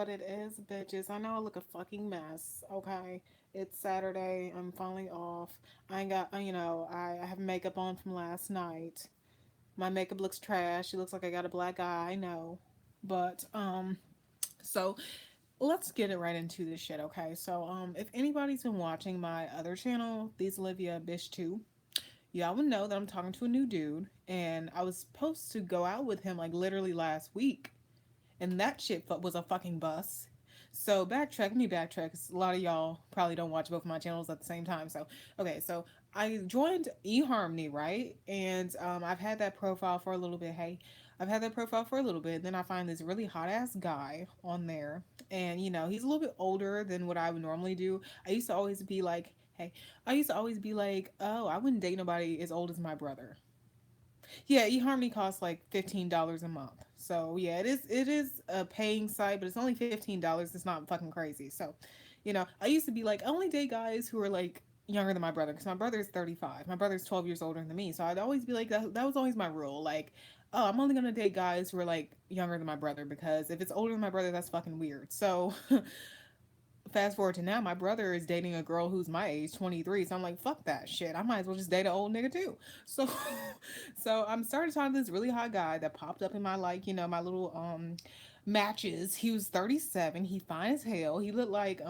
what it is, bitches. I know I look a fucking mess, okay? It's Saturday. I'm finally off. I ain't got, I have makeup on from last night. My makeup looks trash. It looks like I got a black eye, I know. But, so let's get it right into this shit, okay? So, if anybody's been watching my other channel, These Olivia Bish 2, y'all would know that I'm talking to a new dude, and I was supposed to go out with him like literally last week, and that shit was a fucking bust. So backtrack, let me backtrack, 'cause a lot of y'all probably don't watch both of my channels at the same time. So okay, so I joined eHarmony, right? And I've had that profile for a little bit. Hey, I've had that profile for a little bit. Then I find this really hot ass guy on there, and he's a little bit older than what I would normally do. I used to always be like, hey, I used to always be like, oh, I wouldn't date nobody as old as my brother. Yeah, eHarmony costs like $15 a month. So yeah, it is a paying site, but it's only $15. It's not fucking crazy. So, I used to be like, I only date guys who are like younger than my brother because my brother is 35. My brother's 12 years older than me. So I'd always be like that was always my rule. Like, oh, I'm only gonna date guys who are like younger than my brother because if it's older than my brother, that's fucking weird. So fast forward to now, my brother is dating a girl who's my age, 23. So I'm like, fuck that shit. I might as well just date an old nigga too. So so I'm starting talking to this really hot guy that popped up in my like, my little matches. He was 37. He fine as hell. He looked like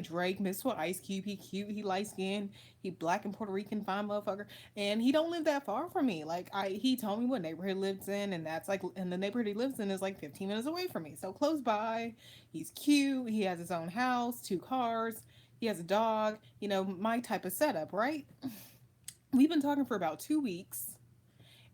Drake mixed with Ice Cube. He cute. He light skinned. He black and Puerto Rican fine motherfucker. And he don't live that far from me. Like he told me what neighborhood he lives in, and that's like and the neighborhood he lives in is like 15 minutes away from me. So close by. He's cute. He has his own house, 2 cars. He has a dog. My type of setup, right? We've been talking for about 2 weeks.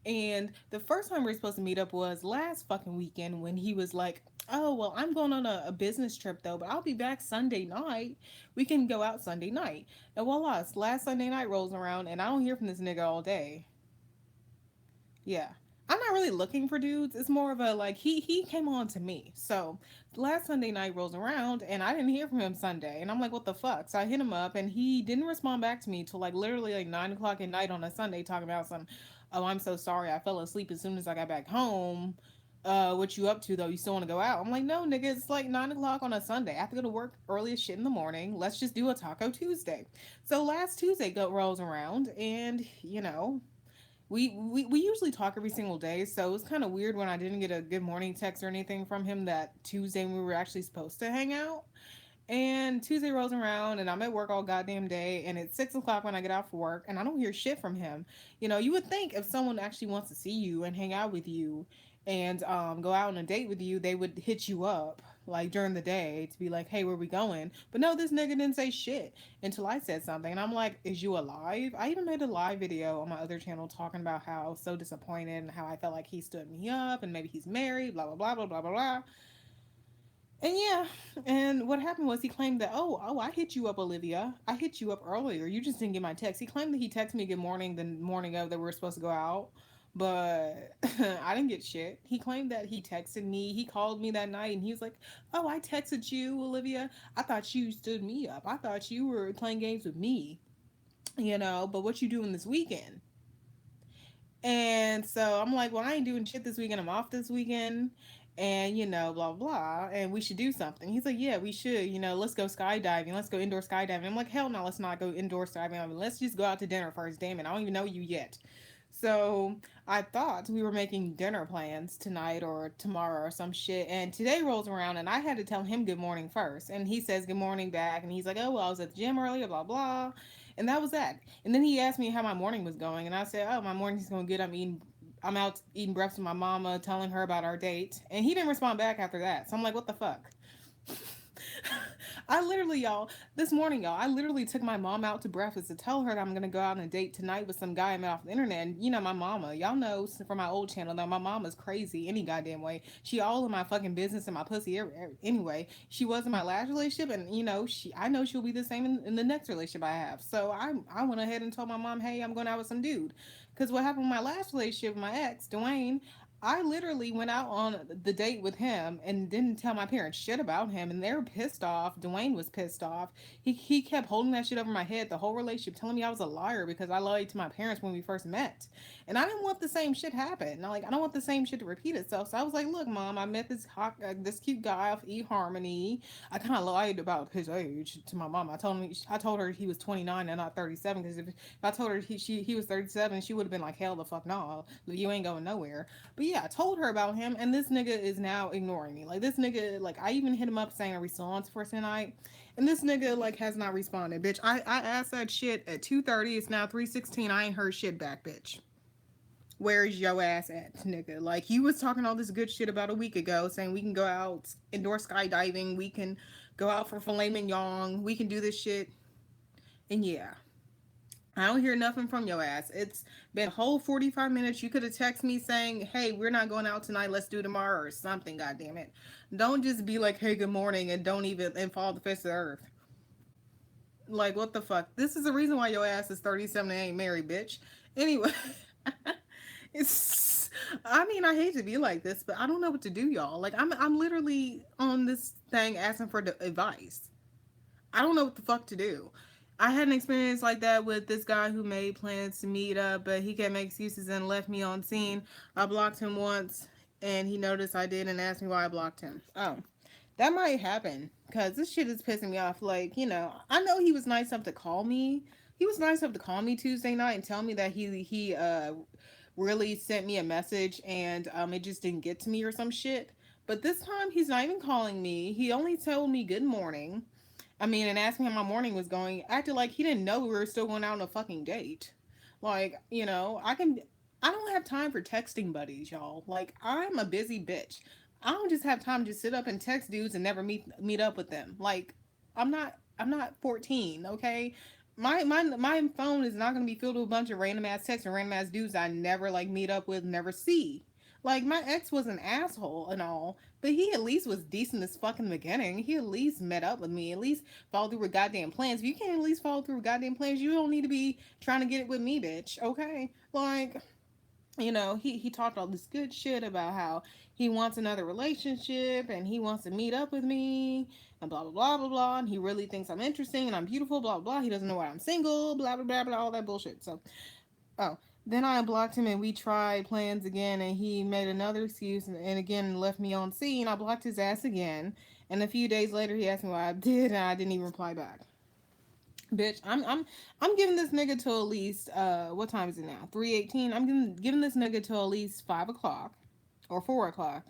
And the first time we were supposed to meet up was last fucking weekend when he was like, oh, well, I'm going on a business trip though, but I'll be back Sunday night. We can go out Sunday night. And voila, last Sunday night rolls around and I don't hear from this nigga all day. Yeah. I'm not really looking for dudes. It's more of a like he came on to me. So last Sunday night rolls around and I didn't hear from him Sunday. And I'm like, what the fuck? So I hit him up and he didn't respond back to me till like literally like 9 o'clock at night on a Sunday talking about some, oh, I'm so sorry. I fell asleep as soon as I got back home. What you up to though? You still want to go out? I'm like, no, nigga, it's like 9 o'clock on a Sunday. I have to go to work early as shit in the morning. Let's just do a Taco Tuesday. So last Tuesday rolls around and we usually talk every single day, so it was kind of weird when I didn't get a good morning text or anything from him that Tuesday when we were actually supposed to hang out. And Tuesday rolls around, and I'm at work all goddamn day, and it's 6 o'clock when I get out for work, and I don't hear shit from him. You would think if someone actually wants to see you and hang out with you, and go out on a date with you, they would hit you up like during the day to be like, "Hey, where we going?" But no, this nigga didn't say shit until I said something, and I'm like, "Is you alive?" I even made a live video on my other channel talking about how I was so disappointed and how I felt like he stood me up, and maybe he's married, blah blah blah blah blah blah blah. And yeah, and what happened was he claimed that, oh, I hit you up, Olivia. I hit you up earlier. You just didn't get my text. He claimed that he texted me good morning the morning of that we were supposed to go out, but I didn't get shit. He claimed that he texted me. He called me that night and he was like, oh, I texted you, Olivia. I thought you stood me up. I thought you were playing games with me, but what you doing this weekend? And so I'm like, well, I ain't doing shit this weekend. I'm off this weekend. And, blah, blah. And we should do something. He's like, yeah, we should. Let's go skydiving. Let's go indoor skydiving. I'm like, hell no, let's not go indoor skydiving. I mean, let's just go out to dinner first. Damn it. I don't even know you yet. So I thought we were making dinner plans tonight or tomorrow or some shit. And today rolls around and I had to tell him good morning first. And he says good morning back. And he's like, oh, well, I was at the gym earlier, blah, blah. And that was that. And then he asked me how my morning was going. And I said, oh, my morning's going good. I'm out eating breakfast with my mama, telling her about our date. And he didn't respond back after that. So I'm like, what the fuck? I literally, y'all, this morning, y'all, I literally took my mom out to breakfast to tell her that I'm gonna go out on a date tonight with some guy I met off the internet. And my mama, y'all know from my old channel that my mama's crazy any goddamn way. She all in my fucking business and my pussy anyway. She was in my last relationship, and I know she'll be the same in the next relationship I have. So I went ahead and told my mom, hey, I'm going out with some dude. Because what happened with my last relationship with my ex, Dwayne, I literally went out on the date with him and didn't tell my parents shit about him, and they were pissed off. Dwayne was pissed off. He kept holding that shit over my head the whole relationship, telling me I was a liar because I lied to my parents when we first met, and I didn't want the same shit happen. Like I don't want the same shit to repeat itself. So I was like, "Look, mom, I met this cute guy off eHarmony. I kind of lied about his age to my mom. I told her he was 29 and not 37 because if I told her he was 37, she would have been like, hell the fuck no, you ain't going nowhere." But yeah, I told her about him, and this nigga is now ignoring me. Like this nigga, like I even hit him up saying, "Are we still on for tonight?" And this nigga like has not responded, bitch. I asked that shit at 2:30. It's now 3:16. I ain't heard shit back, bitch. Where's your ass at, nigga? Like you was talking all this good shit about a week ago, saying we can go out indoor skydiving, we can go out for filet mignon, we can do this shit, and yeah. I don't hear nothing from your ass. It's been a whole 45 minutes. You could have texted me saying, "Hey, we're not going out tonight. Let's do tomorrow," or something, God damn it. Don't just be like, "Hey, good morning," and don't even and fall the face of the earth. Like, what the fuck? This is the reason why your ass is 37 and ain't married, bitch. Anyway, it's I mean, I hate to be like this, but I don't know what to do, y'all. Like I'm literally on this thing asking for advice. I don't know what the fuck to do. I had an experience like that with this guy who made plans to meet up, but he kept making excuses and left me on scene. I blocked him once, and he noticed I did and asked me why I blocked him. Oh, that might happen because this shit is pissing me off. Like, I know he was nice enough to call me. He was nice enough to call me Tuesday night and tell me that he really sent me a message and it just didn't get to me or some shit. But this time he's not even calling me. He only told me good morning. I mean, and asked me how my morning was going, acted like he didn't know we were still going out on a fucking date. Like, I don't have time for texting buddies, y'all. Like, I'm a busy bitch. I don't just have time to just sit up and text dudes and never meet up with them. Like, I'm not 14, okay? My phone is not gonna be filled with a bunch of random ass texts and random ass dudes I never like meet up with, never see. Like my ex was an asshole and all, but he at least was decent as fuck in the beginning. He at least met up with me, at least followed through with goddamn plans. If you can't at least follow through with goddamn plans, you don't need to be trying to get it with me, bitch. Okay? Like, he talked all this good shit about how he wants another relationship and he wants to meet up with me and blah blah blah blah blah. And he really thinks I'm interesting and I'm beautiful, blah blah blah. He doesn't know why I'm single, blah blah blah blah, all that bullshit. So oh, then I blocked him and we tried plans again and he made another excuse and again left me on scene. I blocked his ass again. And a few days later he asked me why I did and I didn't even reply back. Bitch, I'm giving this nigga till at least what time is it now? 3:18. I'm giving this nigga till at least 5 o'clock or 4 o'clock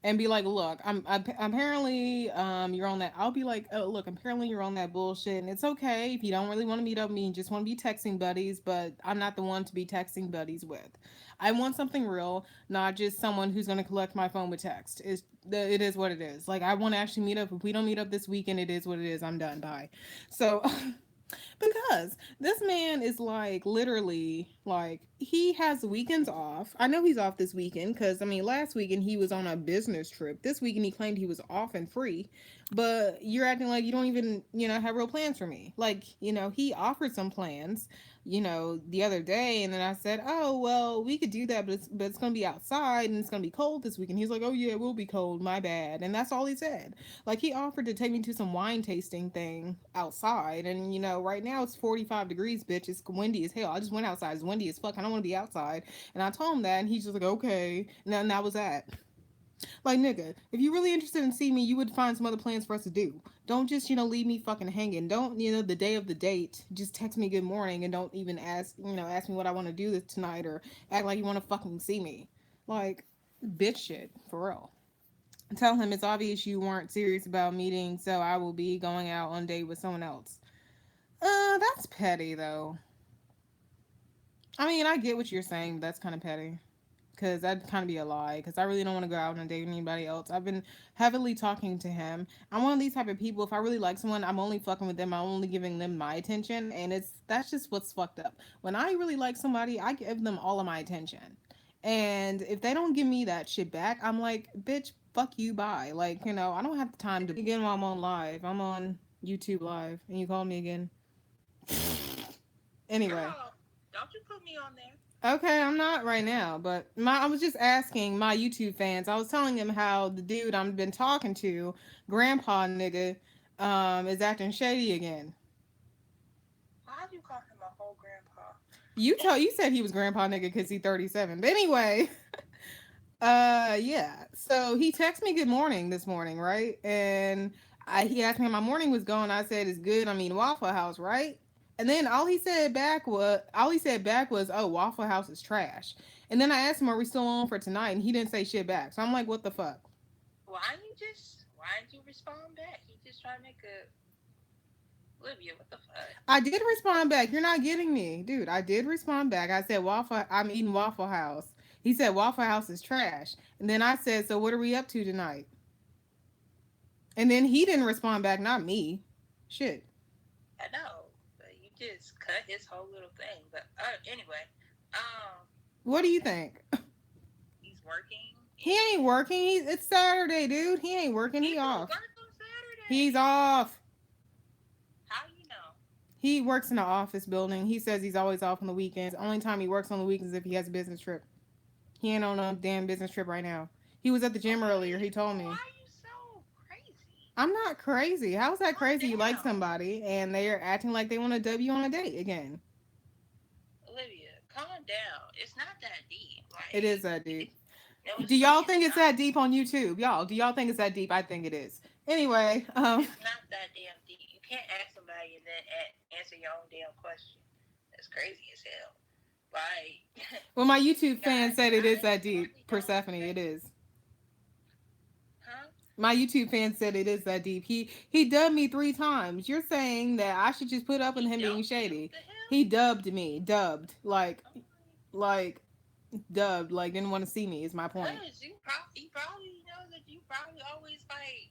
and be like, look, apparently you're on that. I'll be like, oh look, apparently you're on that bullshit, and it's okay if you don't really want to meet up with me and just want to be texting buddies, but I'm not the one to be texting buddies with. I want something real, not just someone who's gonna collect my phone with text. It is what it is. Like I want to actually meet up. If we don't meet up this weekend, it is what it is. I'm done. Bye. So because this man is like literally like he has weekends off. I know he's off this weekend because I mean last weekend he was on a business trip. This weekend he claimed he was off and free, but you're acting like you don't even have real plans for me. Like he offered some plans the other day, and then I said, "Oh, well, we could do that, but it's gonna be outside and it's gonna be cold this weekend." He's like, "Oh yeah, it will be cold. My bad." And that's all he said. Like he offered to take me to some wine tasting thing outside, and right now it's 45 degrees, bitch. It's windy as hell. I just went outside. It's windy as fuck. I don't want to be outside. And I told him that, and he's just like, "Okay." And that was that. Like, nigga, if you're really interested in seeing me, you would find some other plans for us to do. Don't just, leave me fucking hanging. Don't, the day of the date, just text me good morning and don't even ask me what I want to do this tonight or act like you want to fucking see me. Like, bitch shit, for real. Tell him it's obvious you weren't serious about meeting, so I will be going out on a date with someone else. That's petty, though. I mean, I get what you're saying, but that's kind of petty. Because that'd kind of be a lie. Because I really don't want to go out on a date with anybody else. I've been heavily talking to him. I'm one of these type of people. If I really like someone, I'm only fucking with them. I'm only giving them my attention, and that's just what's fucked up. When I really like somebody, I give them all of my attention, and if they don't give me that shit back, I'm like, bitch, fuck you, bye. Like I don't have the time to again while I'm on live. I'm on YouTube live, and you call me again. Anyway. Girl, don't you put me on there. Okay, I'm not right now, but I was just asking my YouTube fans. I was telling them how the dude I've been talking to, grandpa nigga, is acting shady again. Why'd you call him a whole grandpa? You said he was grandpa nigga because he's 37. But anyway, yeah. So he texted me good morning this morning, right? And he asked me how my morning was going. I said it's good. I mean Waffle House, right? And then all he said back was, "Oh, Waffle House is trash." And then I asked him, "Are we still on for tonight?" And he didn't say shit back. So I'm like, "What the fuck?" Why didn't you respond back? He just trying to make a Olivia. What the fuck? I did respond back. You're not getting me, dude. I did respond back. I said Waffle. I'm eating Waffle House. He said Waffle House is trash. And then I said, "So what are we up to tonight?" And then he didn't respond back. Not me. Shit. I know, but you just cut his whole little thing. But anyway, What do you think? he's working He ain't and working. It's Saturday, dude. He ain't working. He people off. work on He's Saturday. off. How you know? He works in an office building. He says he's always off on the weekends. Only time he works on the weekends is if he has a business trip. He ain't on a damn business trip right now. He was at the gym earlier. He told Why me. are you so crazy? I'm not crazy. How's that Calm crazy? You like down, somebody and they are acting like they want to W on a date again. Olivia. Calm down. It's not that deep. It is that It, deep. no, Do y'all it's think it's not. that deep on YouTube? Y'all, do y'all think it's that deep? I think it is. Anyway, It's not that damn deep. You can't ask somebody and then answer your own damn question. That's crazy as hell. Like, well, my YouTube fans said it is guys that deep. normally don't Persephone, say, it is. huh? My YouTube fan said it is that deep. He dubbed me 3 times. You're saying that I should just put up with He him being dumped you? shady. The hell? He dubbed me, dubbed Oh, like dubbed, like didn't want to see me. Is my point. cause he probably knows that you probably always like,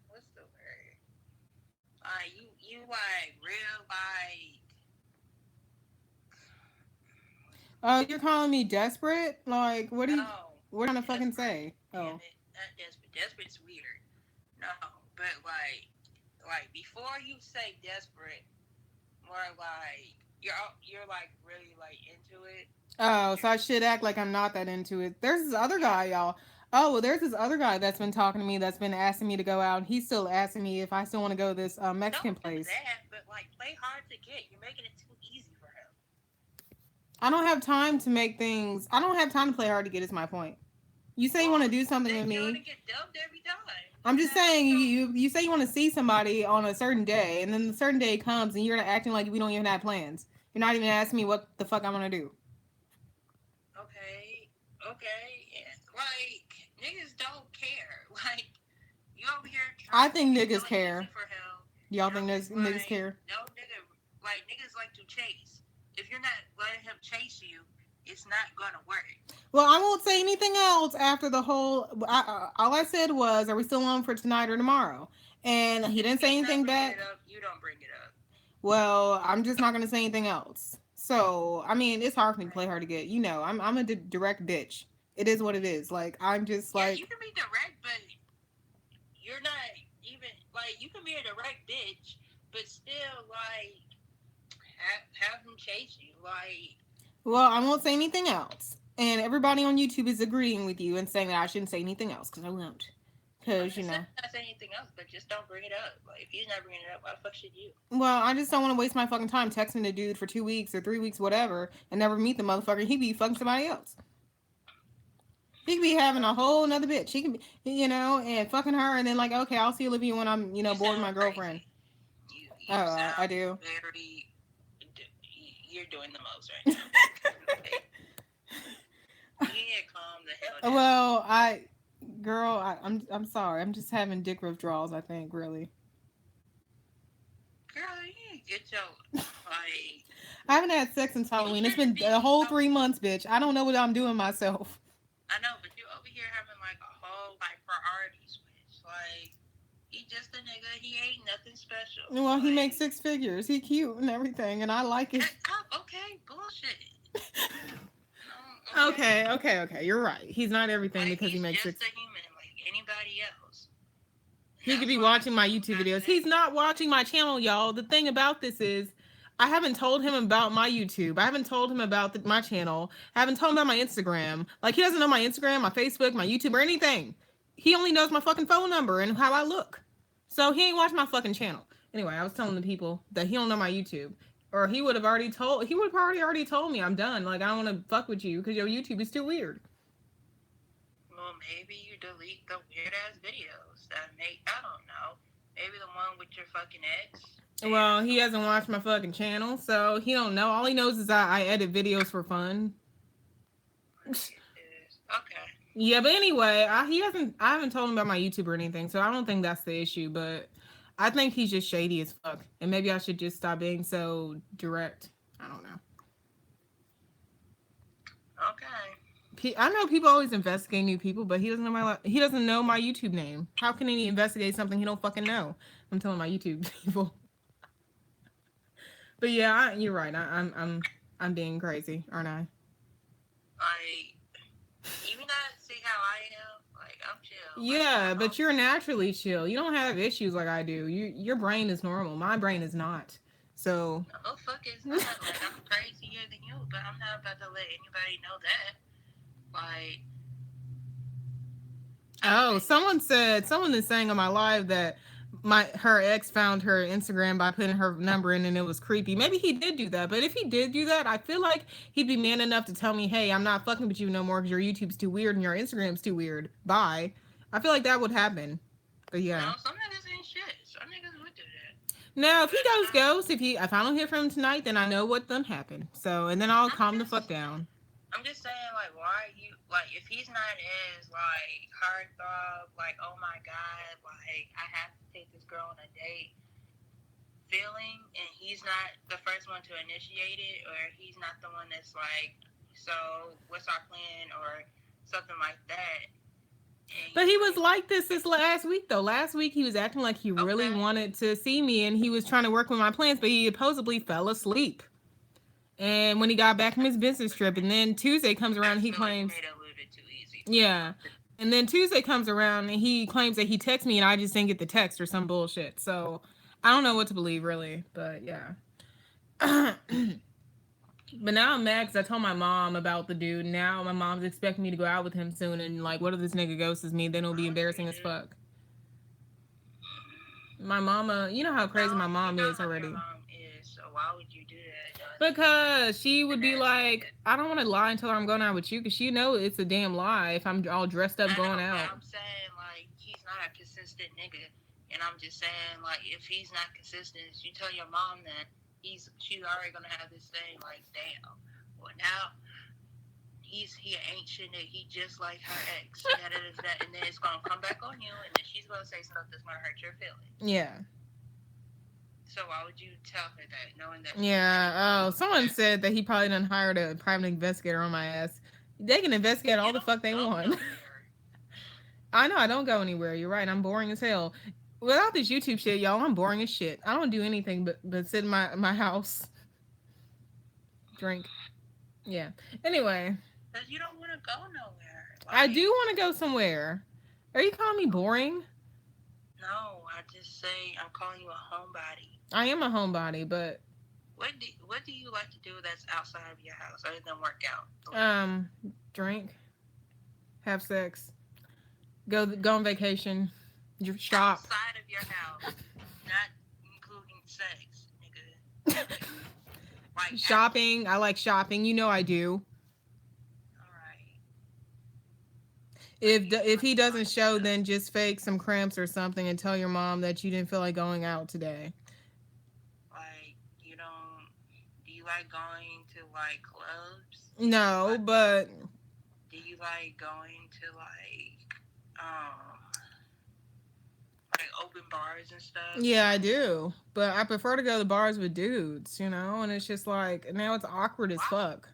what's the word? You like real like, Oh, you're calling me desperate? Like, what are you? no, What are you trying to fucking desperate. say? Damn Oh, it, not desperate. Desperate's weird. No, but like before you say desperate, more like you're like really like into it. oh, You're so I should act like I'm not that into it. There's this other yeah. guy, y'all. Oh, well, there's this other guy that's been talking to me, that's been asking me to go out. And he's still asking me if I still want to go to this Mexican Don't do place. that, but like play hard to get. You're making it too easy for him. I don't have time to make things. I don't have time to play hard to get. Is my point. You say you want to Well, do something with then you're gonna me. get dubbed every time. I'm You're just not saying gonna. you say you want to see somebody on a certain day, and then the certain day comes, and you're acting like we don't even have plans. You're not even asking me what the fuck I want to do. Okay, okay, yeah. Like niggas don't care. Like you over here I trying to make think it niggas hella easy care. for him. Y'all No, think niggas like care? no nigga. Like niggas like to chase. If you're not letting him chase you, it's not gonna work. Well, I won't say anything else after the whole. All I said was, "Are we still on for tonight or tomorrow?" And he If didn't say he's not anything bringing it back. up, you don't bring it up. Well, I'm just not gonna say anything else. So, I mean, it's hard for me to play Right. hard to get. I'm a direct bitch. It is what it is. Like I'm just Yeah, you like can be direct, but you're not even like you can be a direct bitch, but still like have him chase you. Like well, I won't say anything else. And everybody on YouTube is agreeing with you and saying that I shouldn't say anything else because I won't. I'm Because, not saying not say anything else, but just don't bring it up. Like if he's not bringing it up, why the fuck should you? well, I just don't want to waste my fucking time texting a dude for 2 weeks or 3 weeks, whatever, and never meet the motherfucker. He be fucking somebody else. He could be having a whole another bitch. He can be, and fucking her, and then like, okay, I'll see Olivia when I'm, You bored with my sound girlfriend. crazy. You Oh, I sound do. very. You're doing the most right now. Like, you need to calm the hell down. Well, girl, I'm sorry. I'm just having dick withdrawals. I think really. Girl, you need to get your like. I haven't had sex since You Halloween. It's shouldn't been a be whole so. 3 months, bitch. I don't know what I'm doing myself. I know, but you over here having like a whole like priority switch. Like he just a nigga. He ain't nothing special. Well, he makes Like 6 figures. He cute and everything, and I like it. okay, bullshit. Okay. Okay. You're right. He's not everything Like because he he's makes just six. a human like anybody else. And He could that's be why watching my people YouTube not videos. He's saying not watching my channel, y'all. The thing about this is, I haven't told him about my YouTube. I haven't told him about my channel. I haven't told him about my Instagram. Like, he doesn't know my Instagram, my Facebook, my YouTube, or anything. He only knows my fucking phone number and how I look. So he ain't watched my fucking channel. Anyway, I was telling the people that he don't know my YouTube. Or he would have already told me I'm done. Like, I don't want to fuck with you because your YouTube is too weird. Well, maybe you delete the weird ass videos that make, I don't know. Maybe the one with your fucking ex. Well, he hasn't watched my fucking channel, so he don't know. All he knows is I edit videos for fun. Okay. Yeah, but anyway, I haven't told him about my YouTube or anything, so I don't think that's the issue, but I think he's just shady as fuck. And maybe I should just stop being so direct. I don't know. Okay. I know people always investigate new people, but he doesn't know my YouTube name. How can he investigate something he don't fucking know? I'm telling my YouTube people. But yeah, you're right. I'm being crazy, aren't I? Like, you not see how I am? Like, I'm chill. Yeah, like, but you're naturally chill. You don't have issues like I do. Your brain is normal. My brain is not. So. Oh fuck, it's not. Like, I'm crazier than you, but I'm not about to let anybody know that. Like. Oh, someone is saying on my live that her ex found her Instagram by putting her number in and it was creepy. Maybe he did do that, but if he did do that, I feel like he'd be man enough to tell me, hey, I'm not fucking with you no more because your YouTube's too weird and your Instagram's too weird. Bye. I feel like that would happen. But yeah. No, some niggas ain't shit. Some niggas would do that. Now, if he goes ghost, if I don't hear from him tonight, then I know what done happened. So, and then I'll calm the fuck down. I'm just saying, like, why are you, like, if he's not as, like, heartthrob, like, oh my God, like, I have to take this girl on a date feeling, and he's not the first one to initiate it, or he's not the one that's like, so, what's our plan, or something like that. But he was like this last week, though. Last week, he was acting like he really wanted to see me, and he was trying to work with my plans, but he supposedly fell asleep. And when he got back from his business trip, and then Tuesday comes around, he claims, yeah. And then Tuesday comes around, and he claims that he texted me, and I just didn't get the text or some bullshit. So I don't know what to believe, really. But yeah. But now I'm mad because I told my mom about the dude. Now my mom's expecting me to go out with him soon, and like, what if this nigga ghosts me? Then it'll be embarrassing as fuck. My mama, you know how crazy my mom is already. So why would you do that? Because she would be like, I don't want to lie and tell her I'm going out with you, because she know it's a damn lie if I'm all dressed up going out. I'm saying, like, he's not a consistent nigga. And I'm just saying, like, if he's not consistent, you tell your mom that she's already going to have this thing, like, damn. Well, now, he ain't shit, he just like her ex. And then it's going to come back on you, and then she's going to say stuff that's going to hurt your feelings. Yeah. So why would you tell her that, knowing that? Yeah. Oh, someone said that he probably done hired a private investigator on my ass. They can investigate all the fuck they want. I know I don't go anywhere. You're right. I'm boring as hell. Without this YouTube shit, y'all, I'm boring as shit. I don't do anything but sit in my house, drink. Yeah. Anyway. Because you don't want to go nowhere. Like, I do want to go somewhere. Are you calling me boring? No, I just say I'm calling you a homebody. I am a homebody, but what do you like to do that's outside of your house other than work out? Drink, have sex, go on vacation, shop. Outside of your house, not including sex, nigga. Like shopping. I like shopping. You know I do. If he doesn't show, then just fake some cramps or something and tell your mom that you didn't feel like going out today. Like, do you like going to, like, clubs? No, but... Do you like going to, like open bars and stuff? Yeah, I do. But I prefer to go to bars with dudes, you know? And it's just like, now it's awkward as fuck.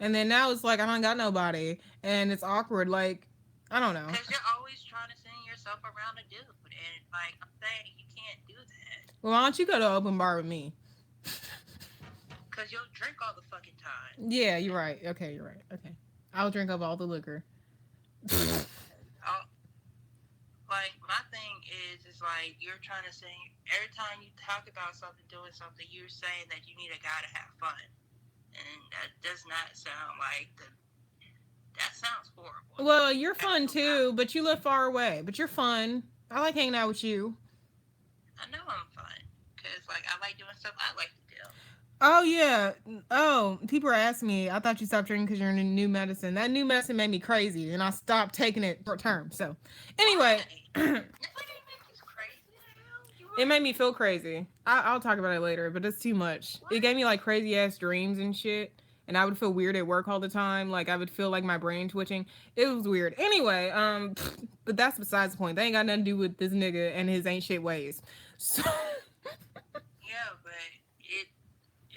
And then now it's like, I don't got nobody. And it's awkward, like... I don't know. Because you're always trying to send yourself around a dude. And, like, I'm saying you can't do that. Well, why don't you go to an open bar with me? Because you'll drink all the fucking time. Yeah, you're right. Okay, you're right. Okay. I'll drink up all the liquor. Like, my thing is like you're trying to say every time you talk about something, doing something, you're saying that you need a guy to have fun, and that does not sound like the. That sounds horrible. Well, you're That fun does not. too, but you live far away. But you're fun. I like hanging out with you. I know I'm fun because like I like doing stuff I like to do. Oh yeah. Oh, people are asking me. I thought you stopped drinking because you're in a new medicine. That new medicine made me crazy, and I stopped taking it short term. So, anyway, Why? it Nobody make you crazy now. You made me feel crazy. I'll talk about it later, but it's too much. what? It gave me like crazy ass dreams and shit, and I would feel weird at work all the time. Like I would feel like my brain twitching. It was weird. Anyway, but that's besides the point. They ain't got nothing to do with this nigga and his ain't shit ways. So. Yeah, but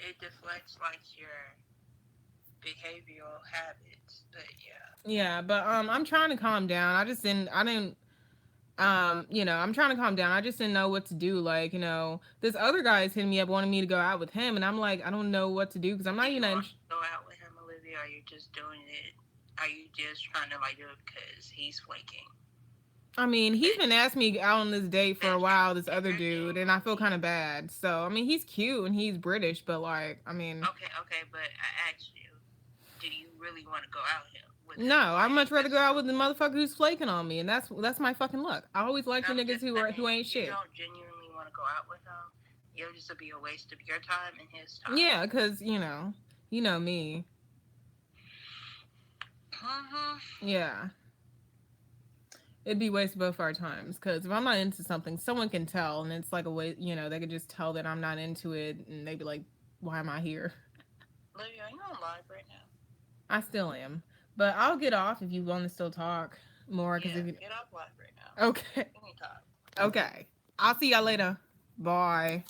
it deflects like your behavioral habits. But yeah. Yeah, but I'm trying to calm down. I didn't I'm trying to calm down. I just didn't know what to do. Like, this other guy is hitting me up wanting me to go out with him, and I'm like, I don't know what to do because I'm Do not you even. want to go out with him, Olivia? Or are you just doing it? Are you just trying to like do it because he's flaking? I mean, he's That been asking me out on this date for a that while, this if other you're dude, and I feel kind of bad. So, I mean, he's cute and he's British, but like, I mean, okay, but I asked you, do you really want to go out him with him? no, I'd much rather Because go out with the motherfucker who's flaking on me, and that's my fucking luck. I always like the I'm niggas just who saying, ain't you shit. don't genuinely want to go out with him. It'll just be a waste of your time and his time. Yeah, because you know me. Mm-hmm. Yeah. It'd be waste of both our times because if I'm not into something, someone can tell, and it's like a way, they could just tell that I'm not into it, and they'd be like, "Why am I here?" Olivia, are you on live right now? I still am, but I'll get off if you want to still talk more. Because Yeah, if you, get off live right now. okay, We can talk. okay, I'll see y'all later. Bye.